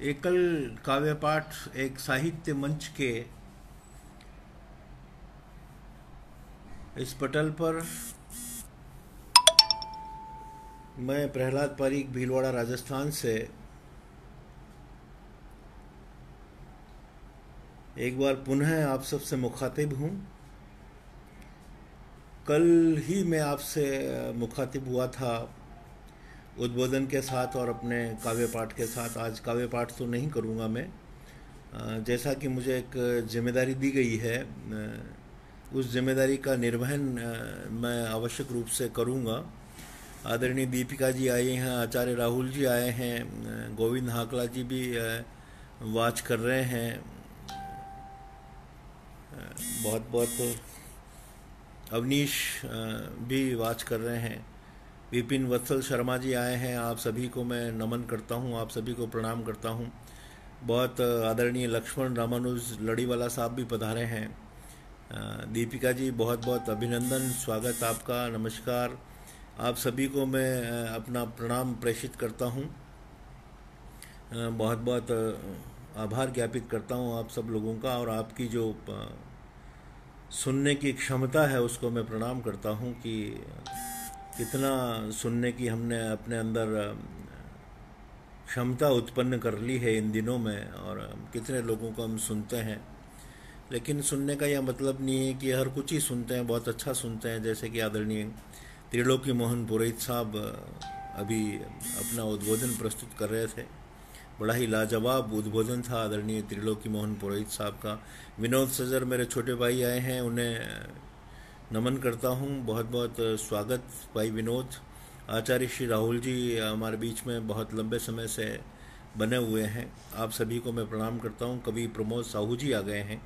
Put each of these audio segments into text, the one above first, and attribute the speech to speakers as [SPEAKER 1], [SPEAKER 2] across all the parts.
[SPEAKER 1] एकल काव्य पाठ एक साहित्य मंच के इस पटल पर मैं प्रहलाद पारीक भीलवाड़ा राजस्थान से एक बार पुनः आप सबसे मुखातिब हूँ। कल ही मैं आपसे मुखातिब हुआ था उद्बोधन के साथ और अपने काव्य पाठ के साथ। आज काव्य पाठ तो नहीं करूँगा मैं, जैसा कि मुझे एक जिम्मेदारी दी गई है उस जिम्मेदारी का निर्वहन मैं आवश्यक रूप से करूँगा। आदरणीय दीपिका जी आए हैं, आचार्य राहुल जी आए हैं, गोविंद हाकला जी भी वाच कर रहे हैं, बहुत बहुत अवनीश भी वाच कर रहे हैं, विपिन वत्सल शर्मा जी आए हैं। आप सभी को मैं नमन करता हूं, आप सभी को प्रणाम करता हूं। बहुत आदरणीय लक्ष्मण रामानुज लड़ीवाला साहब भी पधारे हैं। दीपिका जी बहुत बहुत अभिनंदन, स्वागत आपका, नमस्कार। आप सभी को मैं अपना प्रणाम प्रेषित करता हूं, बहुत बहुत आभार ज्ञापित करता हूं आप सब लोगों का, और आपकी जो सुनने की क्षमता है उसको मैं प्रणाम करता हूं कि कितना सुनने की हमने अपने अंदर क्षमता उत्पन्न कर ली है इन दिनों में, और कितने लोगों को हम सुनते हैं। लेकिन सुनने का यह मतलब नहीं है कि हर कुछ ही सुनते हैं, बहुत अच्छा सुनते हैं। जैसे कि आदरणीय त्रिलोकी मोहन पुरोहित साहब अभी अपना उद्बोधन प्रस्तुत कर रहे थे, बड़ा ही लाजवाब उद्बोधन था आदरणीय त्रिलोकी मोहन पुरोहित साहब का। विनोद सजर मेरे छोटे भाई आए हैं, उन्हें नमन करता हूं, बहुत बहुत स्वागत भाई विनोद। आचार्य श्री राहुल जी हमारे बीच में बहुत लंबे समय से बने हुए हैं, आप सभी को मैं प्रणाम करता हूं। कवि प्रमोद साहू जी आ गए हैं,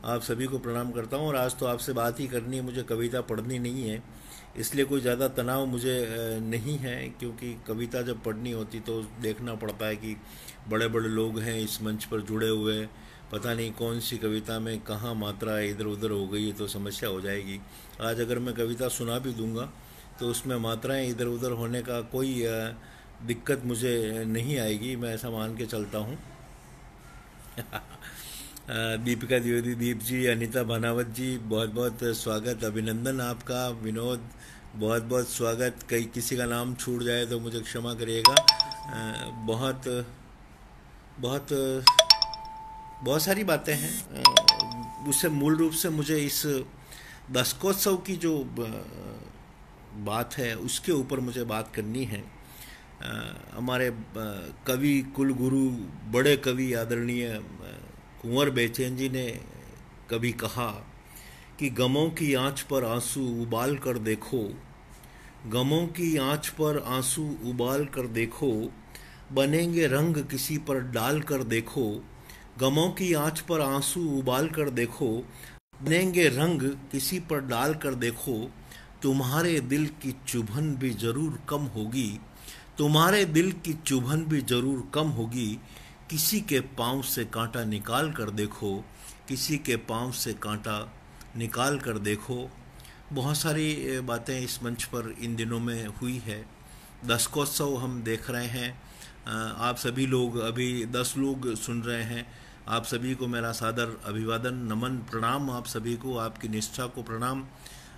[SPEAKER 1] आप सभी को प्रणाम करता हूं। और आज तो आपसे बात ही करनी है, मुझे कविता पढ़नी नहीं है, इसलिए कोई ज़्यादा तनाव मुझे नहीं है, क्योंकि कविता जब पढ़नी होती तो देखना पड़ता है कि बड़े बड़े लोग हैं इस मंच पर जुड़े हुए, पता नहीं कौन सी कविता में कहाँ मात्रा इधर उधर हो गई है तो समस्या हो जाएगी। आज अगर मैं कविता सुना भी दूंगा तो उसमें मात्राएं इधर उधर होने का कोई दिक्कत मुझे नहीं आएगी, मैं ऐसा मान के चलता हूँ। दीपिका द्विवेदी, दीप जी, अनीता भानावत जी, बहुत बहुत स्वागत, अभिनंदन आपका। विनोद बहुत बहुत स्वागत। कहीं किसी का नाम छूट जाए तो मुझे क्षमा करिएगा। बहुत बहुत बहुत सारी बातें हैं। उससे मूल रूप से मुझे इस दशकोत्सव की जो बात है उसके ऊपर मुझे बात करनी है। हमारे कवि कुल गुरु, बड़े कवि आदरणीय कुंवर बेचैन जी ने कभी कहा कि गमों की आंच पर आंसू उबाल कर देखो, गमों की आंच पर आंसू उबाल कर देखो, बनेंगे रंग किसी पर डाल कर देखो, गमों की आंच पर आंसू उबाल कर देखो, बनेंगे रंग किसी पर डाल कर देखो, तुम्हारे दिल की चुभन भी जरूर कम होगी, तुम्हारे दिल की चुभन भी जरूर कम होगी, किसी के पांव से कांटा निकाल कर देखो, किसी के पांव से कांटा निकाल कर देखो। बहुत सारी बातें इस मंच पर इन दिनों में हुई है। दशकोत्सव हम देख रहे हैं, आप सभी लोग, अभी 10 लोग सुन रहे हैं, आप सभी को मेरा सादर अभिवादन, नमन, प्रणाम आप सभी को, आपकी निष्ठा को प्रणाम।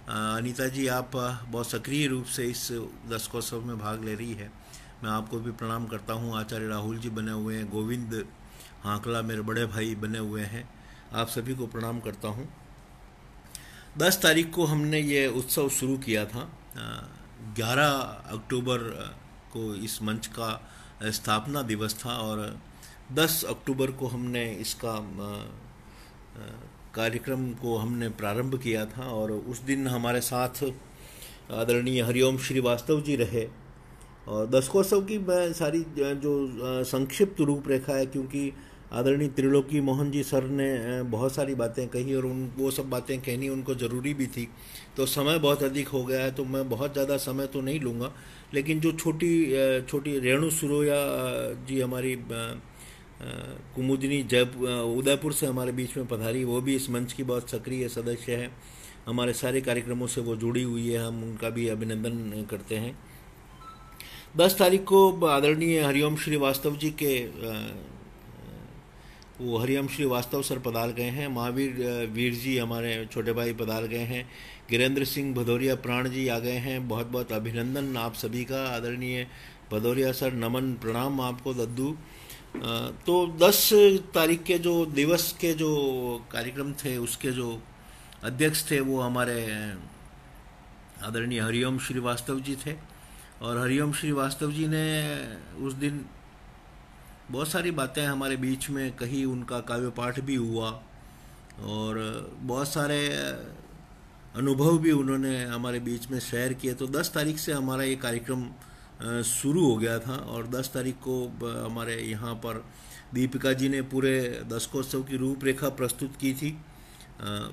[SPEAKER 1] अनीता जी आप बहुत सक्रिय रूप से इस दशकोत्सव में भाग ले रही है, मैं आपको भी प्रणाम करता हूँ। आचार्य राहुल जी बने हुए हैं, गोविंद हाकला मेरे बड़े भाई बने हुए हैं, आप सभी को प्रणाम करता हूँ। 10 तारीख को हमने ये उत्सव शुरू किया था। 11 अक्टूबर को इस मंच का स्थापना दिवस था और 10 अक्टूबर को हमने इसका कार्यक्रम को हमने प्रारंभ किया था। और उस दिन हमारे साथ आदरणीय हरिओम श्रीवास्तव जी रहे। और दशकोत्सव की मैं सारी जो संक्षिप्त रूपरेखा है, क्योंकि आदरणीय त्रिलोकी मोहन जी सर ने बहुत सारी बातें कही और वो सब बातें कहनी उनको ज़रूरी भी थी, तो समय बहुत अधिक हो गया है, तो मैं बहुत ज़्यादा समय तो नहीं लूँगा। लेकिन जो छोटी छोटी रेणु सुरोया जी हमारी कुमुदिनी उदयपुर से हमारे बीच में पधारी, वो भी इस मंच की बहुत सक्रिय सदस्य है, हमारे सारे कार्यक्रमों से वो जुड़ी हुई है, हम उनका भी अभिनंदन करते हैं। 10 तारीख को आदरणीय हरिओम श्रीवास्तव जी के वो हरिओम श्रीवास्तव सर पधार गए हैं, महावीर वीर जी हमारे छोटे भाई पधार गए हैं, गिरेंद्र सिंह भदौरिया प्राण जी आ गए हैं। बहुत बहुत अभिनंदन आप सभी का। आदरणीय भदौरिया सर नमन प्रणाम आपको दद्दू। तो 10 तारीख के जो दिवस के जो कार्यक्रम थे उसके जो अध्यक्ष थे वो हमारे आदरणीय हरिओम श्रीवास्तव जी थे। और हरिओम श्रीवास्तव जी ने उस दिन बहुत सारी बातें हमारे बीच में कही, उनका काव्य पाठ भी हुआ और बहुत सारे अनुभव भी उन्होंने हमारे बीच में शेयर किए। तो 10 तारीख से हमारा ये कार्यक्रम शुरू हो गया था और 10 तारीख को हमारे यहाँ पर दीपिका जी ने पूरे दशकोत्सव की रूपरेखा प्रस्तुत की थी।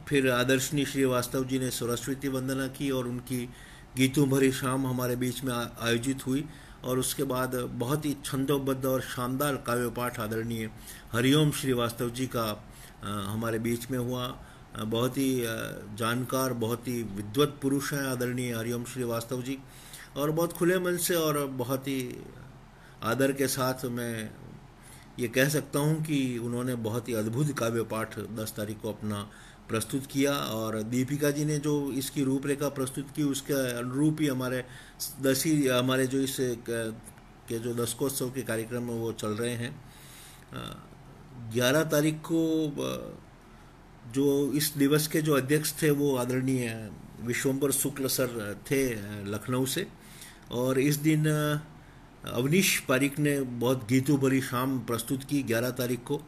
[SPEAKER 1] फिर आदर्शनी श्रीवास्तव जी ने सरस्वती वंदना की और उनकी गीतों भरी शाम हमारे बीच में आयोजित हुई। और उसके बाद बहुत ही छंदोबद्ध और शानदार काव्य पाठ आदरणीय हरिओम श्रीवास्तव जी का हमारे बीच में हुआ। बहुत ही जानकार, बहुत ही विद्वत पुरुष हैं आदरणीय हरिओम श्रीवास्तव जी, और बहुत खुले मन से और बहुत ही आदर के साथ मैं ये कह सकता हूँ कि उन्होंने बहुत ही अद्भुत काव्य पाठ 10 तारीख को अपना प्रस्तुत किया। और दीपिका जी ने जो इसकी रूपरेखा प्रस्तुत की उसके अनुरूप ही हमारे जो इस के जो दशकोत्सव के कार्यक्रम में वो चल रहे हैं। 11 तारीख को जो इस दिवस के जो अध्यक्ष थे वो आदरणीय विश्वम्बर शुक्ल सर थे लखनऊ से। और इस दिन अवनीश पारिक ने बहुत गीतों भरी शाम प्रस्तुत की 11 तारीख को।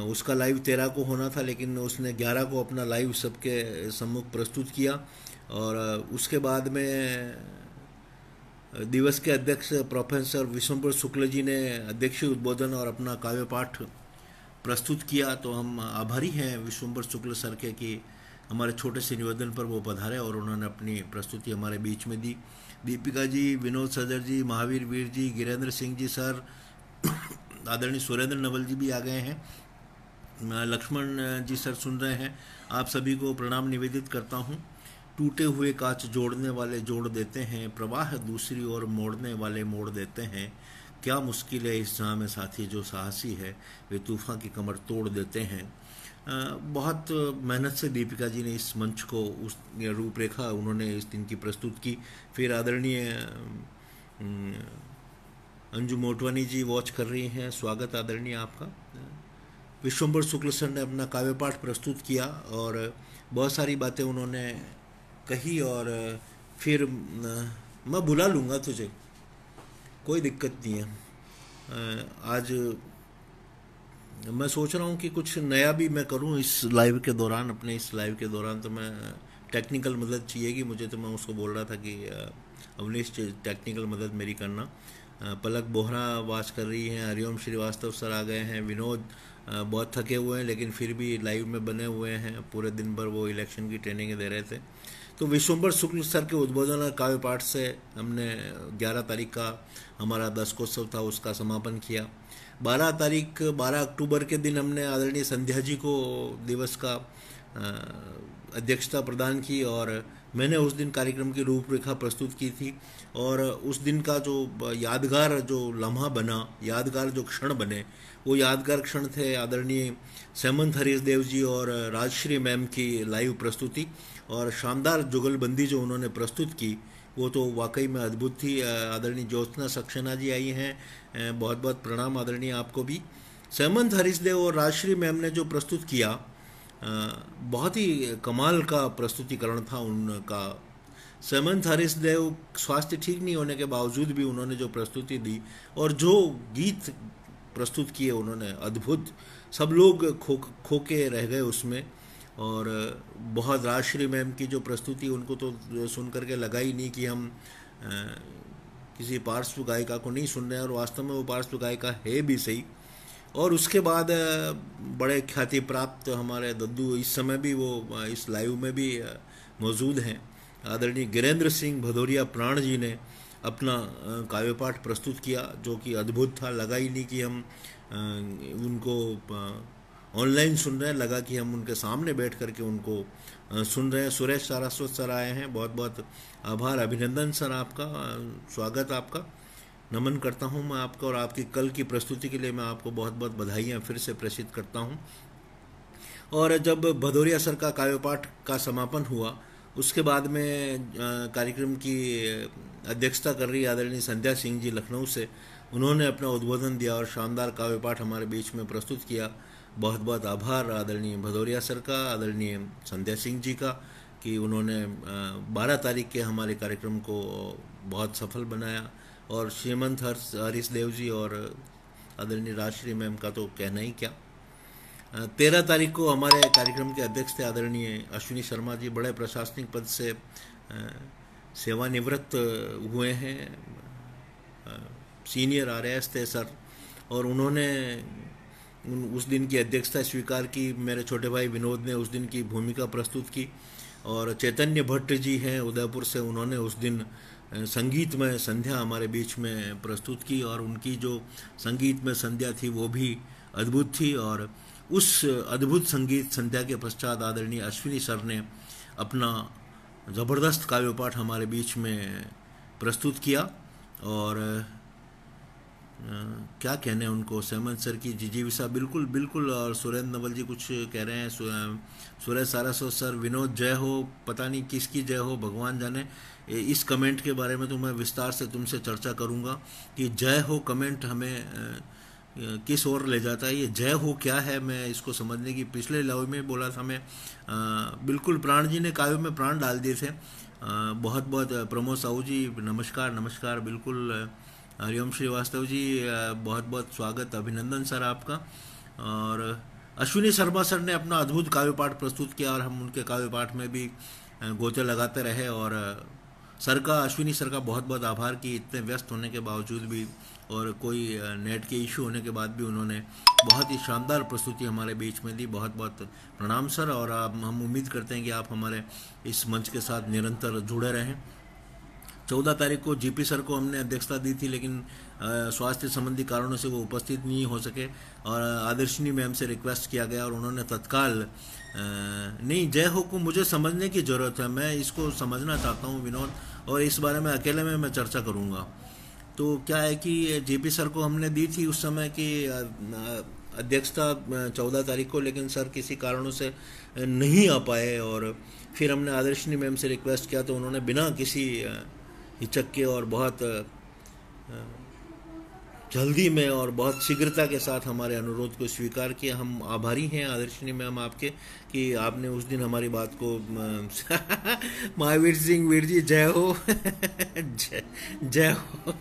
[SPEAKER 1] उसका लाइव 13 को होना था, लेकिन उसने 11 को अपना लाइव सबके सम्मुख प्रस्तुत किया। और उसके बाद में दिवस के अध्यक्ष प्रोफेसर विश्वम्बर शुक्ल जी ने अध्यक्षीय उद्बोधन और अपना काव्य पाठ प्रस्तुत किया। तो हम आभारी हैं विश्वम्बर शुक्ल सर के कि हमारे छोटे से निवेदन पर वो पधारे और उन्होंने अपनी प्रस्तुति हमारे बीच में दी। दीपिका जी, विनोद सदर जी, महावीर वीर जी, गिरेंद्र सिंह जी सर, आदरणीय सुरेंद्र नवल जी भी आ गए हैं, लक्ष्मण जी सर सुन रहे हैं। आप सभी को प्रणाम निवेदित करता हूँ। टूटे हुए कांच जोड़ने वाले जोड़ देते हैं, प्रवाह दूसरी ओर मोड़ने वाले मोड़ देते हैं। क्या मुश्किल है इस जहाँ में साथी, जो साहसी है वे तूफान की कमर तोड़ देते हैं। बहुत मेहनत से दीपिका जी ने इस मंच को उस रूपरेखा उन्होंने इस दिन की प्रस्तुत की। फिर आदरणीय अंजू मोटवानी जी वॉच कर रही हैं, स्वागत आदरणीय आपका। विश्वम्बर शुक्ल सर ने अपना काव्य पाठ प्रस्तुत किया और बहुत सारी बातें उन्होंने कही। और फिर मैं बुला लूँगा तुझे, कोई दिक्कत नहीं है। आज मैं सोच रहा हूँ कि कुछ नया भी मैं करूँ इस लाइव के दौरान, अपने इस लाइव के दौरान। तो मैं टेक्निकल मदद चाहिएगी मुझे, तो मैं उसको बोल रहा था कि अवनीश टेक्निकल मदद मेरी करना। पलक बोहरा वाच कर रही हैं, हरिओम श्रीवास्तव सर आ गए हैं, विनोद बहुत थके हुए हैं लेकिन फिर भी लाइव में बने हुए हैं, पूरे दिन भर वो इलेक्शन की ट्रेनिंग दे रहे थे। तो विश्वम्बर शुक्ल सर के उद्बोधन और काव्य पाठ से हमने 11 तारीख का हमारा दशकोत्सव था उसका समापन किया। 12 अक्टूबर के दिन हमने आदरणीय संध्या जी को दिवस का अध्यक्षता प्रदान की और मैंने उस दिन कार्यक्रम की रूपरेखा प्रस्तुत की थी। और उस दिन का जो यादगार जो लम्हा बना, यादगार जो क्षण बने, वो यादगार क्षण थे आदरणीय सेमंत हरीशदेव जी और राजश्री मैम की लाइव प्रस्तुति और शानदार जुगलबंदी जो उन्होंने प्रस्तुत की वो तो वाकई में अद्भुत थी। आदरणीय ज्योत्सना सक्सेना जी आई हैं, बहुत बहुत प्रणाम आदरणीय आपको भी। सेमंत हरीशदेव और राजश्री मैम ने जो प्रस्तुत किया बहुत ही कमाल का प्रस्तुतिकरण था उनका। सेमंत हरीशदेव स्वास्थ्य ठीक नहीं होने के बावजूद भी उन्होंने जो प्रस्तुति दी और जो गीत प्रस्तुत किए उन्होंने अद्भुत, सब लोग खो के रह गए उसमें। और बहुत राजश्री मैम की जो प्रस्तुति उनको तो सुन करके लगा ही नहीं कि हम किसी पार्श्व गायिका को नहीं सुन रहे हैं, और वास्तव में वो पार्श्व गायिका है भी सही। और उसके बाद बड़े ख्याति प्राप्त हमारे दद्दू इस समय भी वो इस लाइव में भी मौजूद हैं, आदरणीय गिरेंद्र सिंह भदौरिया प्राण जी ने अपना काव्य पाठ प्रस्तुत किया जो कि अद्भुत था। लगा ही नहीं कि हम उनको ऑनलाइन सुन रहे हैं, लगा कि हम उनके सामने बैठ करके उनको सुन रहे हैं। सुरेश सारस्वत सर आए हैं, बहुत बहुत आभार, अभिनंदन सर आपका, स्वागत आपका। नमन करता हूं मैं आपको, और आपकी कल की प्रस्तुति के लिए मैं आपको बहुत बहुत बधाइयाँ फिर से प्रेषित करता हूं। और जब भदौरिया सर का काव्यपाठ का समापन हुआ, उसके बाद में कार्यक्रम की अध्यक्षता कर रही आदरणीय संध्या सिंह जी लखनऊ से, उन्होंने अपना उद्बोधन दिया और शानदार काव्यपाठ हमारे बीच में प्रस्तुत किया। बहुत बहुत आभार आदरणीय भदौरिया सर का, आदरणीय संध्या सिंह जी का, कि उन्होंने 12 तारीख के हमारे कार्यक्रम को बहुत सफल बनाया। और श्रीमंत हरीश देव जी और आदरणीय राजश्री मैम का तो कहना ही क्या। 13 तारीख को हमारे कार्यक्रम के अध्यक्ष थे आदरणीय अश्विनी शर्मा जी, बड़े प्रशासनिक पद से सेवानिवृत्त हुए हैं, सीनियर RAS थे सर, और उन्होंने उस दिन की अध्यक्षता स्वीकार की। मेरे छोटे भाई विनोद ने उस दिन की भूमिका प्रस्तुत की, और चैतन्य भट्ट जी हैं उदयपुर से, उन्होंने उस दिन संगीतमय संध्या हमारे बीच में प्रस्तुत की, और उनकी जो संगीतमय संध्या थी वो भी अद्भुत थी। और उस अद्भुत संगीत संध्या के पश्चात आदरणीय अश्विनी सर ने अपना ज़बरदस्त काव्यपाठ हमारे बीच में प्रस्तुत किया। और क्या कहने उनको, सेमंत सर की जिजीविषा बिल्कुल बिल्कुल। और सुरेंद्र नवल जी कुछ कह रहे हैं, सुरेश सारास्वत सर, विनोद जय हो, पता नहीं किसकी जय हो भगवान जाने। इस कमेंट के बारे में तो मैं विस्तार से तुमसे चर्चा करूंगा कि जय हो कमेंट हमें किस ओर ले जाता है, ये जय हो क्या है, मैं इसको समझने की पिछले लाइव में बोला था मैं। बिल्कुल प्राण जी ने काव्य में प्राण डाल दिए थे। बहुत बहुत प्रमोद साहू जी नमस्कार नमस्कार, बिल्कुल हरिओम श्रीवास्तव जी बहुत बहुत स्वागत, अभिनंदन सर आपका। और अश्विनी शर्मा सर ने अपना अद्भुत काव्यपाठ प्रस्तुत किया, और हम उनके काव्यपाठ में भी गोते लगाते रहे। और सर का, अश्विनी सर का बहुत बहुत आभार कि इतने व्यस्त होने के बावजूद भी और कोई नेट के इशू होने के बाद भी उन्होंने बहुत ही शानदार प्रस्तुति हमारे बीच में दी। बहुत बहुत प्रणाम सर, और हम उम्मीद करते हैं कि आप हमारे इस मंच के साथ निरंतर जुड़े रहें। 14 तारीख को GP सर को हमने अध्यक्षता दी थी, लेकिन स्वास्थ्य संबंधी कारणों से वो उपस्थित नहीं हो सके, और आदर्शनी मैम से रिक्वेस्ट किया गया और उन्होंने तत्काल नहीं, जय हो को मुझे समझने की ज़रूरत है, मैं इसको समझना चाहता हूँ विनोद, और इस बारे में अकेले में मैं चर्चा करूँगा। तो क्या है कि GP सर को हमने दी थी उस समय की अध्यक्षता 14 तारीख को, लेकिन सर किसी कारणों से नहीं आ पाए, और फिर हमने आदर्शनी मैम से रिक्वेस्ट किया तो उन्होंने बिना किसी हिचक के और बहुत जल्दी में और बहुत शीघ्रता के साथ हमारे अनुरोध को स्वीकार किया। हम आभारी हैं आदर्शनी मैम आपके कि आपने उस दिन हमारी बात को महावीर सिंह वीर जी जय हो जय हो,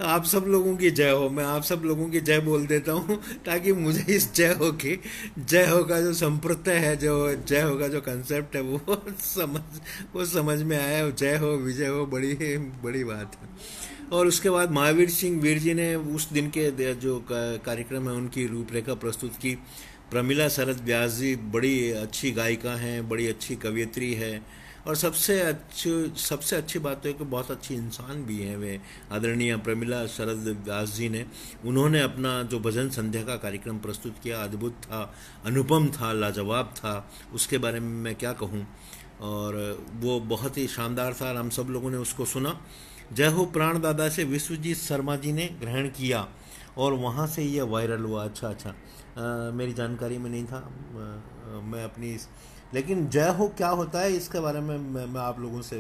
[SPEAKER 1] आप सब लोगों की जय हो। मैं आप सब लोगों की जय बोल देता हूँ ताकि मुझे इस जय हो का जो संप्रदाय है, जो जय हो का जो कंसेप्ट है वो समझ में आया। जय हो विजय हो, बड़ी बात है। और उसके बाद महावीर सिंह वीर जी ने उस दिन के जो कार्यक्रम है उनकी रूपरेखा प्रस्तुत की। प्रमिला शरद व्यास जी बड़ी अच्छी गायिका हैं, बड़ी अच्छी कवयित्री है, और सबसे अच्छी बात है कि बहुत अच्छी इंसान भी हैं वे। आदरणीय प्रमिला शरद व्यास जी ने, उन्होंने अपना जो भजन संध्या का कार्यक्रम प्रस्तुत किया, अद्भुत था, अनुपम था, लाजवाब था, उसके बारे में मैं क्या कहूँ। और वो बहुत ही शानदार था और हम सब लोगों ने उसको सुना। जय हो प्राण दादा से विश्वजीत शर्मा जी ने ग्रहण किया और वहाँ से ये वायरल हुआ। अच्छा, मेरी जानकारी में नहीं था। मैं अपनी लेकिन जय हो क्या होता है इसके बारे में मैं आप लोगों से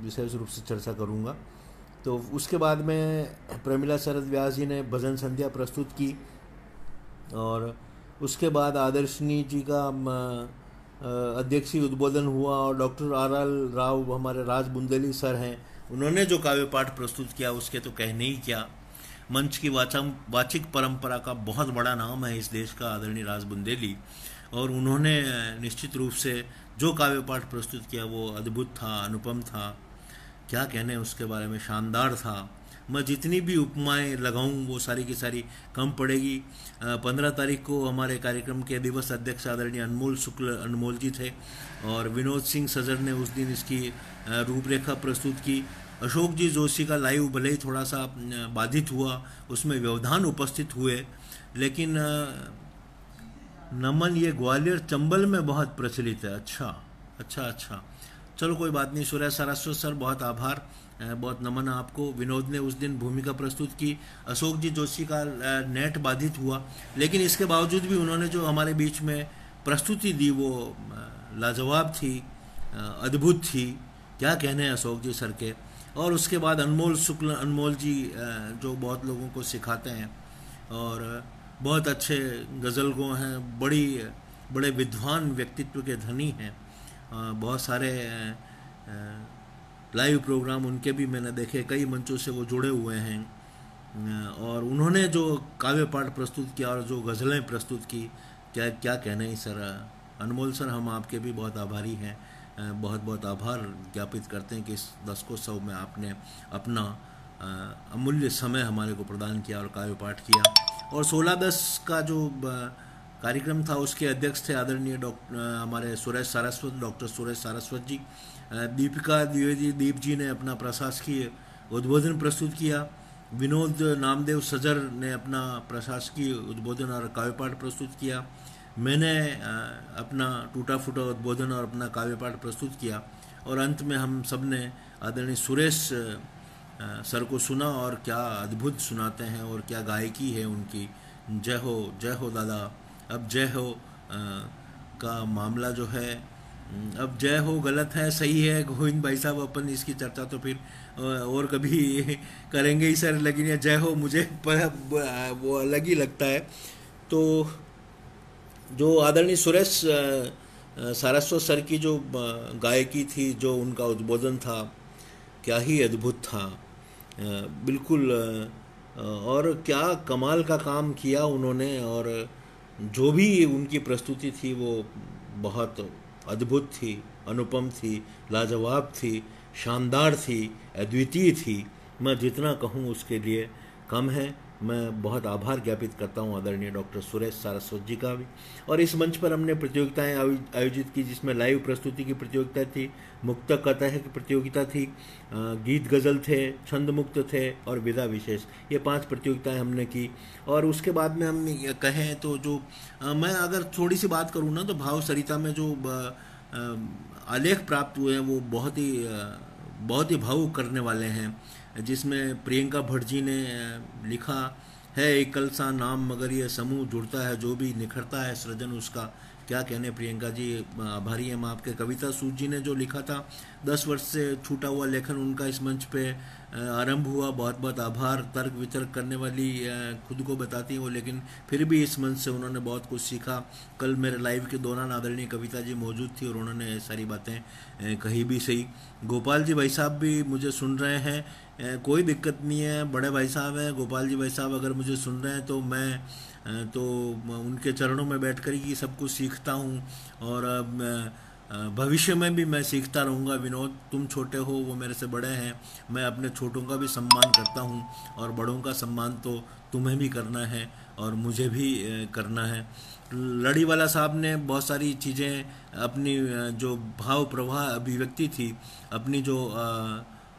[SPEAKER 1] विशेष रूप से चर्चा करूँगा। तो उसके बाद में प्रमिला शरद व्यास जी ने भजन संध्या प्रस्तुत की, और उसके बाद आदर्शनी जी का अध्यक्षीय उद्बोधन हुआ, और डॉक्टर RR राव हमारे राज बुंदेली सर हैं, उन्होंने जो काव्य पाठ प्रस्तुत किया उसके तो कहने ही क्या। मंच की वाचिक परंपरा का बहुत बड़ा नाम है इस देश का आदरणीय राज बुंदेली, और उन्होंने निश्चित रूप से जो काव्य पाठ प्रस्तुत किया वो अद्भुत था, अनुपम था, क्या कहने उसके बारे में, शानदार था। मैं जितनी भी उपमाएं लगाऊं वो सारी की सारी कम पड़ेगी। 15 तारीख को हमारे कार्यक्रम के दिवस अध्यक्ष आदरणीय अनमोल शुक्ल अनमोल जी थे, और विनोद सिंह सजर ने उस दिन इसकी रूपरेखा प्रस्तुत की। अशोक जी जोशी का लाइव भले ही थोड़ा सा बाधित हुआ, उसमें व्यवधान उपस्थित हुए, लेकिन नमन ये ग्वालियर चंबल में बहुत प्रचलित है। अच्छा, चलो कोई बात नहीं। सुरेश सारस्वत सर बहुत आभार, बहुत नमन आपको। विनोद ने उस दिन भूमिका प्रस्तुत की। अशोक जी जोशी का नेट बाधित हुआ, लेकिन इसके बावजूद भी उन्होंने जो हमारे बीच में प्रस्तुति दी वो लाजवाब थी, अद्भुत थी। क्या कहने हैं अशोक जी सर के। और उसके बाद अनमोल शुक्ल, अनमोल जी जो बहुत लोगों को सिखाते हैं और बहुत अच्छे गज़ल गो हैं, बड़े विद्वान व्यक्तित्व के धनी हैं। बहुत सारे लाइव प्रोग्राम उनके भी मैंने देखे, कई मंचों से वो जुड़े हुए हैं। और उन्होंने जो काव्य पाठ प्रस्तुत किया और जो गज़लें प्रस्तुत की, क्या क्या कहने हैं सर। अनमोल सर, हम आपके भी बहुत आभारी हैं, बहुत बहुत आभार ज्ञापित करते हैं कि इस दशकोत्सव में आपने अपना अमूल्य समय हमारे को प्रदान किया और काव्य पाठ किया। और 16/10 का जो कार्यक्रम था उसके अध्यक्ष थे आदरणीय हमारे सुरेश सारस्वत, डॉक्टर सुरेश सारस्वत जी। दीपिका द्विवेदी दीप जी ने अपना प्रशासकीय उद्बोधन प्रस्तुत किया। विनोद नामदेव सजर ने अपना प्रशासकीय उद्बोधन और काव्य पाठ प्रस्तुत किया। मैंने अपना टूटा फूटा उद्बोधन और अपना काव्य पाठ प्रस्तुत किया। और अंत में हम सब ने आदरणीय सुरेश सर को सुना, और क्या अद्भुत सुनाते हैं और क्या गायकी है उनकी। जय हो दादा। अब जय हो का मामला जो है, अब जय हो गलत है सही है गोविंद भाई साहब, अपन इसकी चर्चा तो फिर और कभी करेंगे ही सर, लेकिन ये जय हो मुझे वो अलग ही लगता है। तो जो आदरणीय सुरेश सारस्वत सर की जो गायकी थी, जो उनका उद्बोधन था, क्या ही अद्भुत था बिल्कुल। और क्या कमाल का काम किया उन्होंने, और जो भी उनकी प्रस्तुति थी वो बहुत अद्भुत थी, अनुपम थी, लाजवाब थी, शानदार थी, अद्वितीय थी। मैं जितना कहूँ उसके लिए कम है। मैं बहुत आभार ज्ञापित करता हूँ आदरणीय डॉक्टर सुरेश सारस्वत जी का भी। और इस मंच पर हमने प्रतियोगिताएं आयोजित की, जिसमें लाइव प्रस्तुति की प्रतियोगिता थी, मुक्तक कतः की प्रतियोगिता थी, गीत गज़ल थे, छंद मुक्त थे और विधा विशेष, ये 5 प्रतियोगिताएं हमने की। और उसके बाद में हम कहें तो जो मैं अगर थोड़ी सी बात करूँ ना, तो भाव सरिता में जो आलेख प्राप्त हुए हैं वो बहुत ही भावुक करने वाले हैं। जिसमें प्रियंका भट्ट जी ने लिखा है, एकल सा नाम मगर ये समूह जुड़ता है, जो भी निखरता है सृजन उसका। क्या कहने प्रियंका जी, आभारी हैं हम आपके। कविता सूद जी ने जो लिखा था, 10 वर्ष से छूटा हुआ लेखन उनका इस मंच पे आरंभ हुआ, बहुत बहुत आभार। तर्क वितर्क करने वाली खुद को बताती हैं वो, लेकिन फिर भी इस मंच से उन्होंने बहुत कुछ सीखा। कल मेरे लाइव के दौरान आदरणीय कविता जी मौजूद थी और उन्होंने सारी बातें कही भी सही। गोपाल जी भाई साहब भी मुझे सुन रहे हैं, कोई दिक्कत नहीं है, बड़े भाई साहब हैं गोपाल जी भाई साहब, अगर मुझे सुन रहे हैं तो मैं उनके चरणों में बैठ कर ही सब कुछ सीखता हूँ, और भविष्य में भी मैं सीखता रहूँगा। विनोद, तुम छोटे हो, वो मेरे से बड़े हैं, मैं अपने छोटों का भी सम्मान करता हूँ, और बड़ों का सम्मान तो तुम्हें भी करना है और मुझे भी करना है। लड़ीवाला साहब ने बहुत सारी चीज़ें, अपनी जो भाव प्रवाह अभिव्यक्ति थी, अपनी जो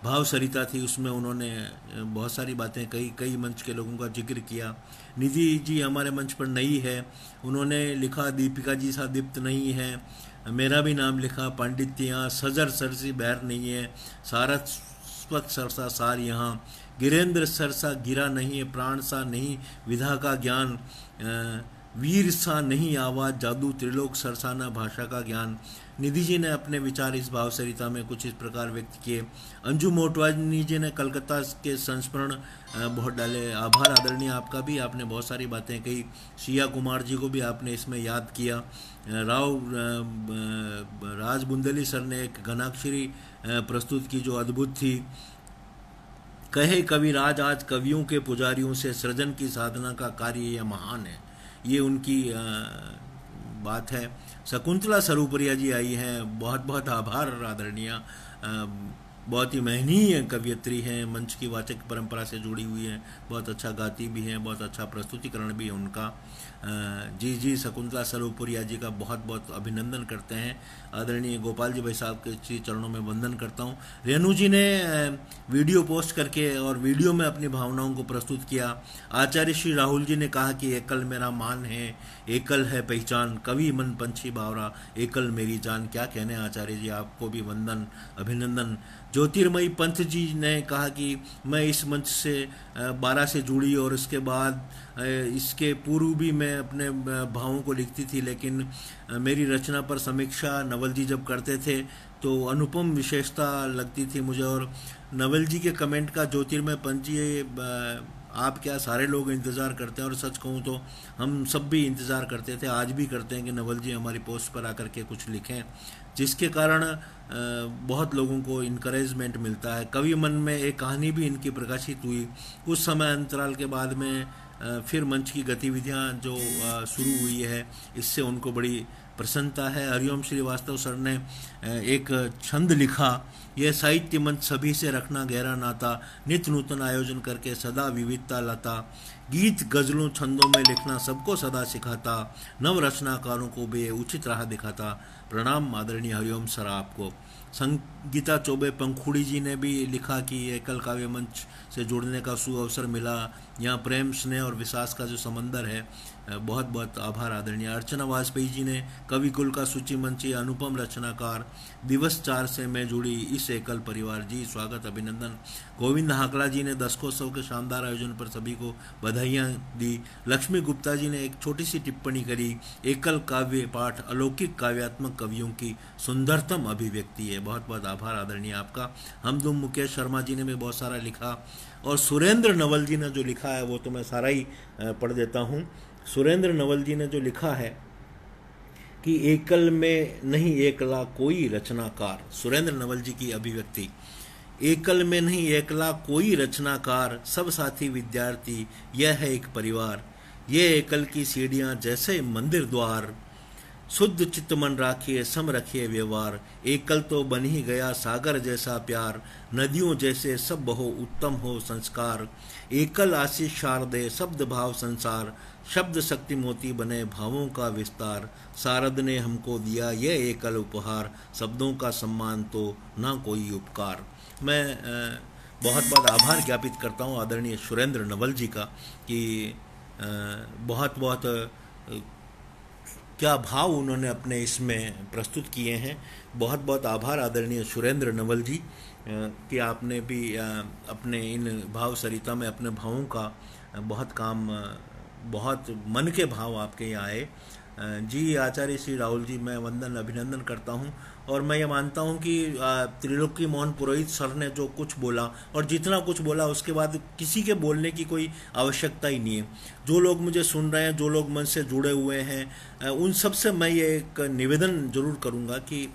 [SPEAKER 1] भाव सरिता थी, उसमें उन्होंने बहुत सारी बातें कई मंच के लोगों का जिक्र किया। निधि जी हमारे मंच पर नई है, उन्होंने लिखा दीपिका जी सा दीप्त नहीं है, मेरा भी नाम लिखा, पांडित्य सजर सरसी बहर नहीं है, सारस्वत सरसा सार यहाँ, गिरेंद्र सरसा गिरा नहीं है, प्राण सा नहीं विधा का ज्ञान, वीर सा नहीं आवाज जादू, त्रिलोक सरसाना भाषा का ज्ञान। निधि जी ने अपने विचार इस भाव सरिता में कुछ इस प्रकार व्यक्त किए। अंजू मोटवानी जी ने कलकत्ता के संस्मरण बहुत डाले, आभार आदरणीय आपका भी, आपने बहुत सारी बातें कही। शिया कुमार जी को भी आपने इसमें याद किया। राज बुंदेली सर ने एक घनाक्षरी प्रस्तुत की जो अद्भुत थी। कहे कविराज आज कवियों के पुजारियों से सृजन की साधना का कार्य यह महान है, ये उनकी बात है। शकुंतला सरूपरिया जी आई हैं, बहुत बहुत आभार आदरणीय, बहुत ही महनीय कवियत्री हैं, मंच की वाचक परंपरा से जुड़ी हुई हैं, बहुत अच्छा गाती भी हैं, बहुत अच्छा प्रस्तुतिकरण भी है उनका। जी जी शकुंतला सरोपुरिया जी का बहुत बहुत अभिनंदन करते हैं। आदरणीय गोपाल जी भाई साहब के श्री चरणों में वंदन करता हूँ। रेणु जी ने वीडियो पोस्ट करके और वीडियो में अपनी भावनाओं को प्रस्तुत किया। आचार्य श्री राहुल जी ने कहा कि एकल मेरा मान है, एकल है पहचान, कवि मन पंछी बावरा, एकल मेरी जान। क्या कहने आचार्य जी, आपको भी वंदन अभिनंदन। ज्योतिर्मयी पंथ जी ने कहा कि मैं इस मंच से 12 से जुड़ी और इसके बाद इसके पूर्व भी मैं अपने भावों को लिखती थी, लेकिन मेरी रचना पर समीक्षा नवल जी जब करते थे तो अनुपम विशेषता लगती थी मुझे। और नवल जी के कमेंट का ज्योतिर्मय पंथ जी आप क्या सारे लोग इंतज़ार करते हैं, और सच कहूँ तो हम सब भी इंतज़ार करते थे, आज भी करते हैं कि नवल जी हमारी पोस्ट पर आकर के कुछ लिखें, जिसके कारण बहुत लोगों को इनकरेजमेंट मिलता है। कवि मन में एक कहानी भी इनकी प्रकाशित हुई। कुछ समय अंतराल के बाद में फिर मंच की गतिविधियां जो शुरू हुई है, इससे उनको बड़ी प्रसन्नता है। हरिओम श्रीवास्तव सर ने एक छंद लिखा, यह साहित्य मंच सभी से रखना गहरा नाता, नित्य नूतन आयोजन करके सदा विविधता लाता, गीत गजलों छंदों में लिखना सबको सदा सिखाता, नव रचनाकारों को भी उचित राह दिखाता। प्रणाम आदरणीय हरिओम सर आपको। संगीता चौबे पंखुड़ी जी ने भी लिखा कि एकल काव्य मंच से जुड़ने का सुअवसर मिला, यहाँ प्रेम स्नेह और विश्वास का जो समंदर है, बहुत बहुत आभार आदरणीय। अर्चना वाजपेयी जी ने कवि कुल का सूची मंची अनुपम रचनाकार, दिवस 4 से मैं जुड़ी इस एकल परिवार, जी स्वागत अभिनंदन। गोविंद हाकला जी ने दशकोत्सव के शानदार आयोजन पर सभी को बधाइयाँ दी। लक्ष्मी गुप्ता जी ने एक छोटी सी टिप्पणी करी, एकल काव्य पाठ अलौकिक काव्यात्मक कवियों की सुंदरतम अभिव्यक्ति है। बहुत बहुत आभार आदरणीय आपका। हमदुम मुकेश शर्मा जी ने भी बहुत सारा लिखा, और सुरेंद्र नवल जी ने जो लिखा है वो तो मैं सारा ही पढ़ देता हूँ। सुरेंद्र नवल जी ने जो लिखा है कि एकल में नहीं एकला कोई रचनाकार, सुरेंद्र नवल जी की अभिव्यक्ति, एकल में नहीं एकला कोई रचनाकार, सब साथी विद्यार्थी, यह है एक परिवार, ये एकल की सीढ़ियां जैसे मंदिर द्वार, शुद्ध चित्त मन राखिए सम रखिए व्यवहार, एकल तो बन ही गया सागर जैसा प्यार, नदियों जैसे सब बहो उत्तम हो संस्कार, एकल आशीष शारदे शब्द भाव संसार, शब्द शक्ति मोती बने भावों का विस्तार, शारद ने हमको दिया ये एकल उपहार, शब्दों का सम्मान तो ना कोई उपकार। मैं बहुत बहुत आभार ज्ञापित करता हूँ आदरणीय सुरेंद्र नवल जी का कि बहुत बहुत क्या भाव उन्होंने अपने इसमें प्रस्तुत किए हैं। बहुत बहुत आभार आदरणीय सुरेंद्र नवल जी कि आपने भी अपने इन भाव सरिता में अपने भावों का बहुत काम, बहुत मन के भाव आपके यहाँ आए। जी आचार्य श्री राहुल जी, मैं वंदन अभिनंदन करता हूँ। और मैं ये मानता हूँ कि त्रिलोकी मोहन पुरोहित सर ने जो कुछ बोला और जितना कुछ बोला, उसके बाद किसी के बोलने की कोई आवश्यकता ही नहीं है। जो लोग मुझे सुन रहे हैं, जो लोग मन से जुड़े हुए हैं, उन सब से मैं ये एक निवेदन जरूर करूँगा कि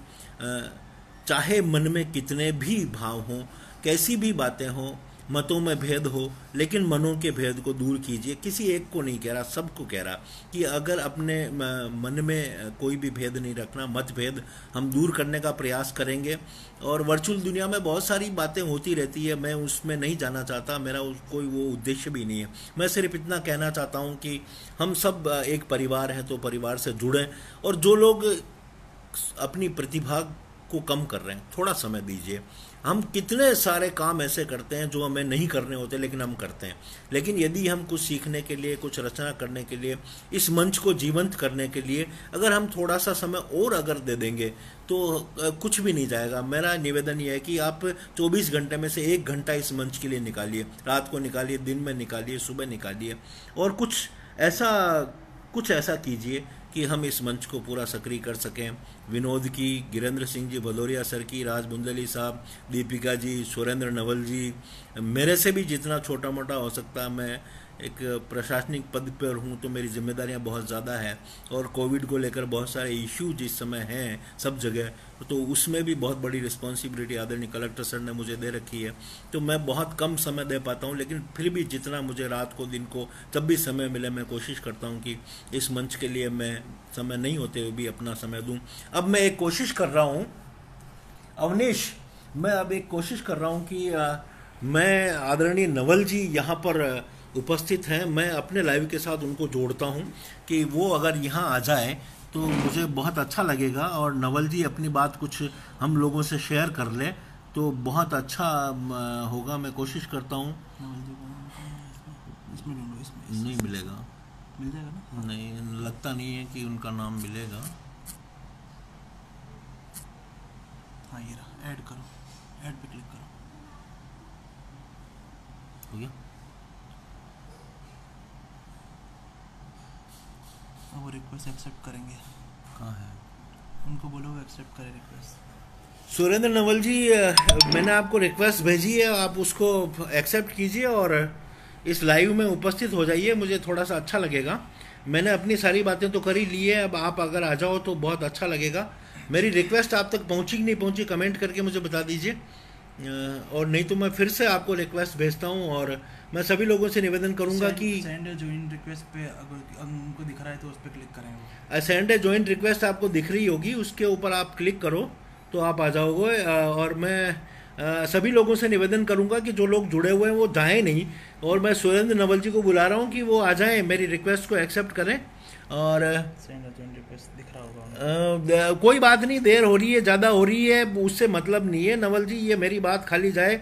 [SPEAKER 1] चाहे मन में कितने भी भाव हों, कैसी भी बातें हों, मतों में भेद हो, लेकिन मनों के भेद को दूर कीजिए। किसी एक को नहीं कह रहा, सबको कह रहा कि अगर अपने मन में कोई भी भेद नहीं रखना, मतभेद हम दूर करने का प्रयास करेंगे। और वर्चुअल दुनिया में बहुत सारी बातें होती रहती है, मैं उसमें नहीं जाना चाहता, मेरा कोई वो उद्देश्य भी नहीं है। मैं सिर्फ इतना कहना चाहता हूँ कि हम सब एक परिवार हैं, तो परिवार से जुड़ें। और जो लोग अपनी प्रतिभा को कम कर रहे हैं, थोड़ा समय दीजिए। हम कितने सारे काम ऐसे करते हैं जो हमें नहीं करने होते, लेकिन हम करते हैं। लेकिन यदि हम कुछ सीखने के लिए, कुछ रचना करने के लिए, इस मंच को जीवंत करने के लिए अगर हम थोड़ा सा समय और अगर दे देंगे तो कुछ भी नहीं जाएगा। मेरा निवेदन यह है कि आप 24 घंटे में से 1 घंटा इस मंच के लिए निकालिए, रात को निकालिए, दिन में निकालिए, सुबह निकालिए, और कुछ ऐसा कीजिए कि हम इस मंच को पूरा सक्रिय कर सकें। विनोद की, गिरेंद्र सिंह जी भदौरिया सर की, राज बुंदेली साहब, दीपिका जी, सुरेंद्र नवल जी, मेरे से भी जितना छोटा मोटा हो सकता है। मैं एक प्रशासनिक पद पर हूँ तो मेरी जिम्मेदारियाँ बहुत ज़्यादा हैं, और कोविड को लेकर बहुत सारे इश्यू जिस समय हैं सब जगह, तो उसमें भी बहुत बड़ी रिस्पॉन्सिबिलिटी आदरणीय कलेक्टर सर ने मुझे दे रखी है। तो मैं बहुत कम समय दे पाता हूँ, लेकिन फिर भी जितना मुझे रात को, दिन को, जब भी समय मिले, मैं कोशिश करता हूँ कि इस मंच के लिए मैं समय नहीं होते हुए भी अपना समय दूँ। अब मैं एक कोशिश कर रहा हूँ अवनीश, मैं अब एक कोशिश कर रहा हूँ कि मैं आदरणीय नवल जी यहाँ पर उपस्थित हैं, मैं अपने लाइव के साथ उनको जोड़ता हूं कि वो अगर यहाँ आ जाए तो मुझे बहुत अच्छा लगेगा, और नवल जी अपनी बात कुछ हम लोगों से शेयर कर ले तो बहुत अच्छा होगा। मैं कोशिश करता हूँ।
[SPEAKER 2] नवल जी को इसमें ढूंढो, इसमें
[SPEAKER 1] नहीं मिलेगा,
[SPEAKER 2] मिल जाएगा ना?
[SPEAKER 1] नहीं लगता नहीं है कि उनका नाम मिलेगा।
[SPEAKER 2] हाँ ये रहा, ऐड करो, ऐड पे क्लिक करो।
[SPEAKER 1] हो गया।
[SPEAKER 2] अब वो रिक्वेस्ट एक्सेप्ट करेंगे।
[SPEAKER 1] कहाँ है?
[SPEAKER 2] उनको बोलो वो एक्सेप्ट करे रिक्वेस्ट।
[SPEAKER 1] सुरेंद्र नवल जी, मैंने आपको रिक्वेस्ट भेजी है, आप उसको एक्सेप्ट कीजिए और इस लाइव में उपस्थित हो जाइए, मुझे थोड़ा सा अच्छा लगेगा। मैंने अपनी सारी बातें तो कर ही ली है, अब आप अगर आ जाओ तो बहुत अच्छा लगेगा। मेरी रिक्वेस्ट आप तक पहुंची कि नहीं पहुंची कमेंट करके मुझे बता दीजिए, और नहीं तो मैं फिर से आपको रिक्वेस्ट भेजता हूं। और मैं सभी लोगों से निवेदन करूंगा कि
[SPEAKER 2] सेंड ज्वाइन रिक्वेस्ट पे अगर उनको दिख रहा है तो उस पर क्लिक करें। वो
[SPEAKER 1] सेंड ए ज्वाइंट रिक्वेस्ट आपको दिख रही होगी, उसके ऊपर आप क्लिक करो तो आप आ जाओगे। और मैं सभी लोगों से निवेदन करूंगा कि जो लोग जुड़े हुए हैं वो जाएं नहीं, और मैं सुरेंद्र नवल जी को बुला रहा हूं कि वो आ जाएं, मेरी रिक्वेस्ट को एक्सेप्ट करें। और
[SPEAKER 2] सेंड ज्वाइन रिक्वेस्ट दिख रहा होगा।
[SPEAKER 1] कोई बात नहीं, देर हो रही है, ज़्यादा हो रही है, उससे मतलब नहीं है नवल जी, ये मेरी बात खाली जाए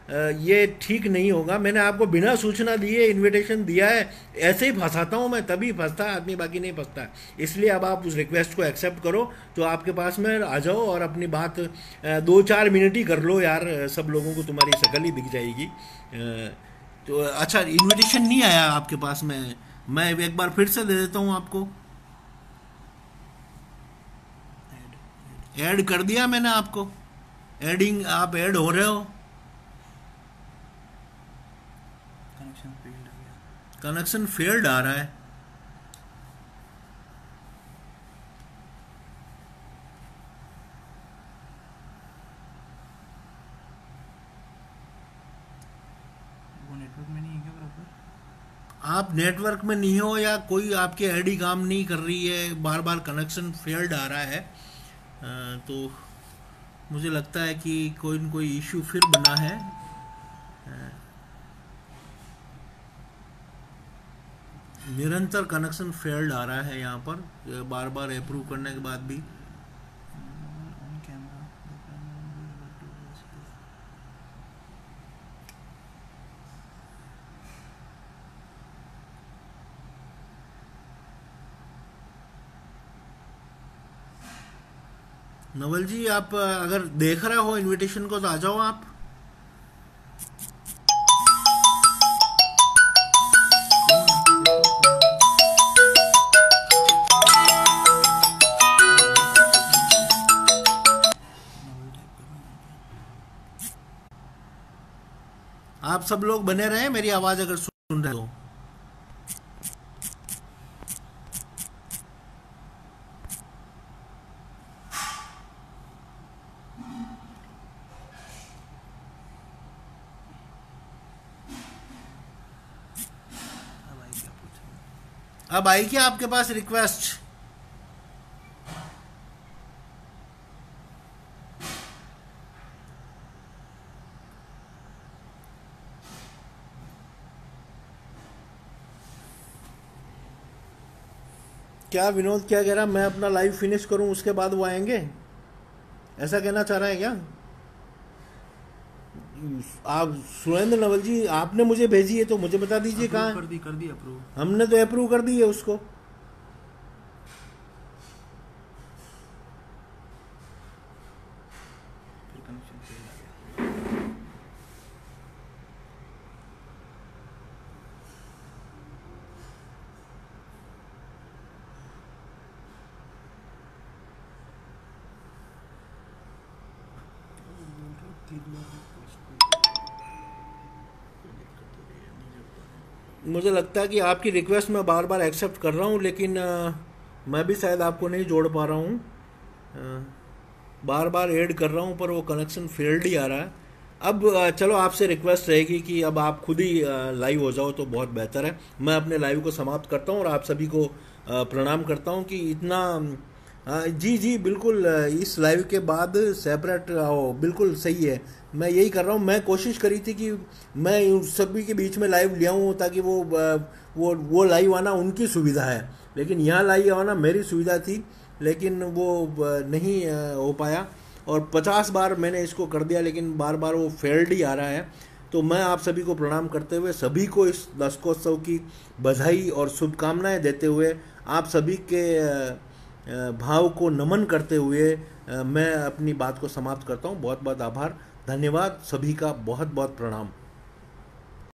[SPEAKER 1] ये ठीक नहीं होगा। मैंने आपको बिना सूचना दिए इनविटेशन दिया है, ऐसे ही फंसाता हूँ मैं, तभी फंसता है आदमी, बाकी नहीं फंसता। इसलिए अब आप उस रिक्वेस्ट को एक्सेप्ट करो तो आपके पास में आ जाओ और अपनी बात 2-4 मिनट ही कर लो यार, सब लोगों को तुम्हारी शक्ल ही दिख जाएगी। तो अच्छा, इनविटेशन नहीं आया आपके पास में, मैं एक बार फिर से दे देता हूँ आपको। ऐड कर दिया मैंने आपको, एडिंग, आप ऐड हो रहे हो।
[SPEAKER 2] कनेक्शन फेल्ड आ गया।
[SPEAKER 1] कनेक्शन फेल्ड आ रहा है।
[SPEAKER 2] वो नेटवर्क में नहीं है क्या बराबर?
[SPEAKER 1] आप नेटवर्क में नहीं हो या कोई आपकी आईडी काम नहीं कर रही है, बार बार कनेक्शन फेल्ड आ रहा है, तो मुझे लगता है कि कोई न कोई इश्यू फिर बना है। निरंतर कनेक्शन फेल्ड आ रहा है यहाँ पर, बार बार अप्रूव करने के बाद भी।
[SPEAKER 2] ऑन कैमरा
[SPEAKER 1] नवल जी, आप अगर देख रहे हो इनविटेशन को तो आ जाओ आप। आप सब लोग बने रहे, मेरी आवाज अगर सुन रहे हो। अब आई क्या आपके पास रिक्वेस्ट? क्या विनोद क्या कह रहा, मैं अपना लाइव फिनिश करूं उसके बाद वो आएंगे, ऐसा कहना चाह रहा है क्या आप? सुरेंद्र नवल जी, आपने मुझे भेजी है तो मुझे बता दीजिए कहाँ है।
[SPEAKER 2] कर दी अप्रूव।
[SPEAKER 1] हमने तो अप्रूव कर दी है उसको।
[SPEAKER 2] फिर कनेक्शन फेल आ गया।
[SPEAKER 1] मुझे लगता है कि आपकी रिक्वेस्ट मैं बार बार एक्सेप्ट कर रहा हूँ, लेकिन मैं भी शायद आपको नहीं जोड़ पा रहा हूँ। बार बार ऐड कर रहा हूँ पर वो कनेक्शन फेल्ड ही आ रहा है। अब चलो, आपसे रिक्वेस्ट रहेगी कि अब आप खुद ही लाइव हो जाओ तो बहुत बेहतर है। मैं अपने लाइव को समाप्त करता हूँ और आप सभी को प्रणाम करता हूँ कि इतना हाँ जी जी बिल्कुल, इस लाइव के बाद सेपरेट आओ, बिल्कुल सही है। मैं यही कर रहा हूँ। मैं कोशिश करी थी कि मैं उन सभी के बीच में लाइव ले आऊँ ताकि वो लाइव आना उनकी सुविधा है, लेकिन यहाँ लाइव आना मेरी सुविधा थी, लेकिन वो नहीं हो पाया। और 50 बार मैंने इसको कर दिया लेकिन बार बार वो फेल्ड ही आ रहा है। तो मैं आप सभी को प्रणाम करते हुए, सभी को इस दशकोत्सव की बधाई और शुभकामनाएं देते हुए, आप सभी के भाव को नमन करते हुए मैं अपनी बात को समाप्त करता हूँ। बहुत बहुत आभार, धन्यवाद, सभी का बहुत बहुत प्रणाम।